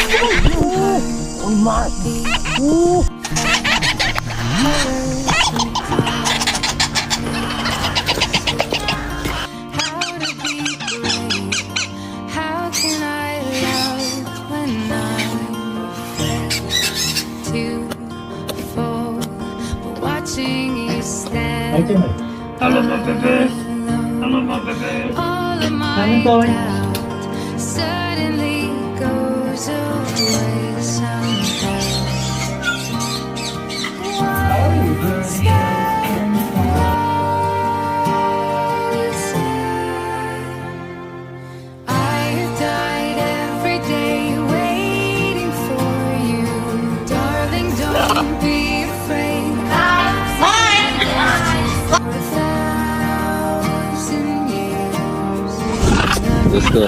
Oh my. Ooh. How can I love when I'm afraid to fall? But watching you stand Hello, my baby. Hello, my baby. all of my doubt suddenly goes away somehow. Once that I have died every day waiting for you, darling. Don't be afraid. For 1,000 years. Let's go.